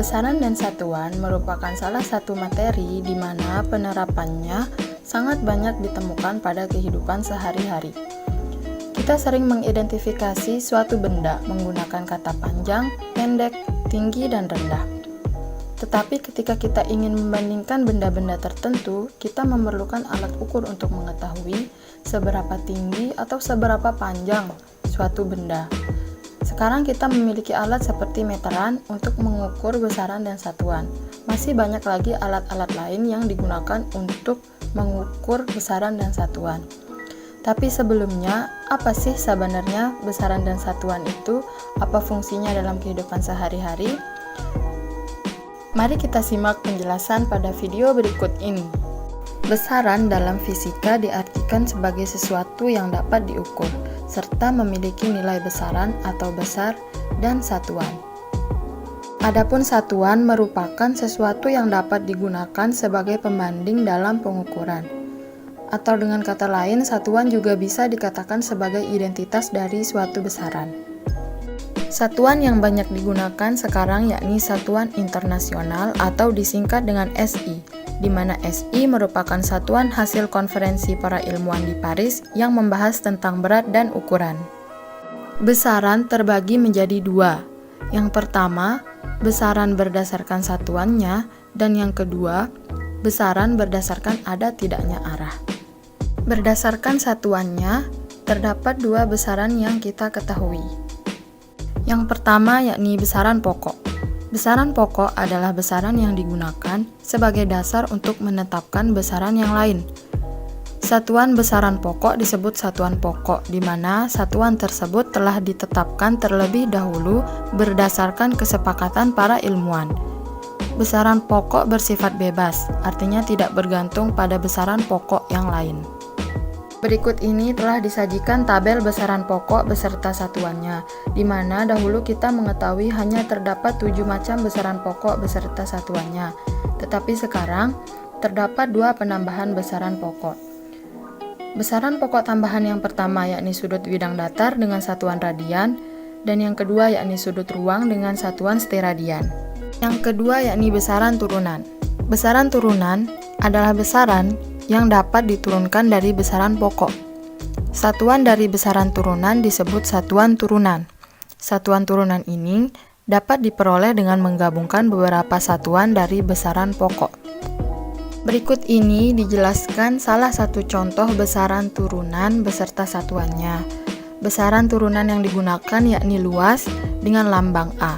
Besaran dan satuan merupakan salah satu materi di mana penerapannya sangat banyak ditemukan pada kehidupan sehari-hari. Kita sering mengidentifikasi suatu benda menggunakan kata panjang, pendek, tinggi, dan rendah. Tetapi ketika kita ingin membandingkan benda-benda tertentu, kita memerlukan alat ukur untuk mengetahui seberapa tinggi atau seberapa panjang suatu benda. Sekarang kita memiliki alat seperti meteran untuk mengukur besaran dan satuan. Masih banyak lagi alat-alat lain yang digunakan untuk mengukur besaran dan satuan. Tapi sebelumnya, apa sih sebenarnya besaran dan satuan itu? Apa fungsinya dalam kehidupan sehari-hari? Mari kita simak penjelasan pada video berikut ini. Besaran dalam fisika diartikan sebagai sesuatu yang dapat diukur, serta memiliki nilai besaran atau besar dan satuan. Adapun satuan merupakan sesuatu yang dapat digunakan sebagai pembanding dalam pengukuran. Atau dengan kata lain, satuan juga bisa dikatakan sebagai identitas dari suatu besaran. Satuan yang banyak digunakan sekarang yakni satuan internasional atau disingkat dengan SI, di mana SI merupakan satuan hasil konferensi para ilmuwan di Paris yang membahas tentang berat dan ukuran. Besaran terbagi menjadi dua. Yang pertama, besaran berdasarkan satuannya, dan yang kedua, besaran berdasarkan ada tidaknya arah. Berdasarkan satuannya, terdapat dua besaran yang kita ketahui. Yang pertama yakni besaran pokok. Besaran pokok adalah besaran yang digunakan sebagai dasar untuk menetapkan besaran yang lain. Satuan besaran pokok disebut satuan pokok, di mana satuan tersebut telah ditetapkan terlebih dahulu berdasarkan kesepakatan para ilmuwan. Besaran pokok bersifat bebas, artinya tidak bergantung pada besaran pokok yang lain. Berikut ini telah disajikan tabel besaran pokok beserta satuannya, di mana dahulu kita mengetahui hanya terdapat 7 macam besaran pokok beserta satuannya, tetapi sekarang terdapat 2 penambahan besaran pokok. Besaran pokok tambahan yang pertama yakni sudut bidang datar dengan satuan radian, dan yang kedua yakni sudut ruang dengan satuan steradian. Yang kedua yakni besaran turunan. Besaran turunan adalah besaran yang dapat diturunkan dari besaran pokok. Satuan dari besaran turunan disebut satuan turunan. Satuan turunan ini dapat diperoleh dengan menggabungkan beberapa satuan dari besaran pokok. Berikut ini dijelaskan salah satu contoh besaran turunan beserta satuannya. Besaran turunan yang digunakan yakni luas dengan lambang A.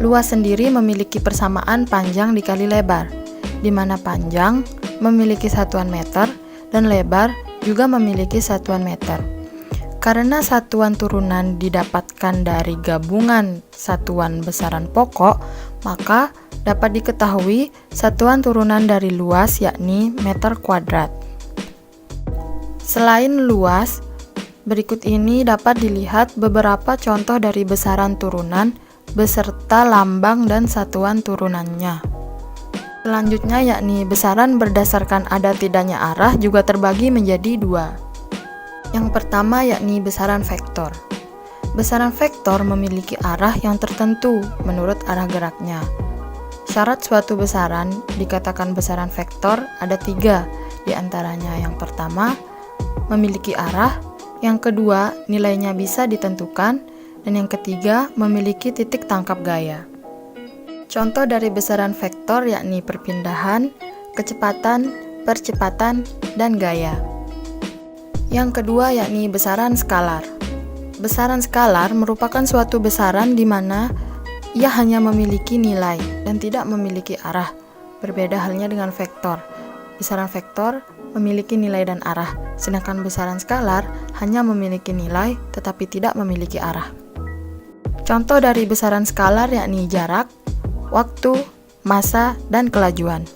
Luas sendiri memiliki persamaan panjang dikali lebar, di mana panjang memiliki satuan meter dan lebar juga memiliki satuan meter. Karena satuan turunan didapatkan dari gabungan satuan besaran pokok, maka dapat diketahui satuan turunan dari luas yakni meter kuadrat. Selain luas, berikut ini dapat dilihat beberapa contoh dari besaran turunan beserta lambang dan satuan turunannya. Selanjutnya yakni besaran berdasarkan ada tidaknya arah juga terbagi menjadi 2. Yang pertama yakni besaran vektor. Besaran vektor memiliki arah yang tertentu menurut arah geraknya. Syarat suatu besaran dikatakan besaran vektor ada 3, diantaranya yang pertama memiliki arah, yang kedua nilainya bisa ditentukan, dan yang ketiga memiliki titik tangkap gaya. Contoh dari besaran vektor yakni perpindahan, kecepatan, percepatan, dan gaya. Yang kedua yakni besaran skalar. Besaran skalar merupakan suatu besaran di mana ia hanya memiliki nilai dan tidak memiliki arah. Berbeda halnya dengan vektor. Besaran vektor memiliki nilai dan arah, sedangkan besaran skalar hanya memiliki nilai tetapi tidak memiliki arah. Contoh dari besaran skalar yakni jarak, waktu, massa, dan kelajuan.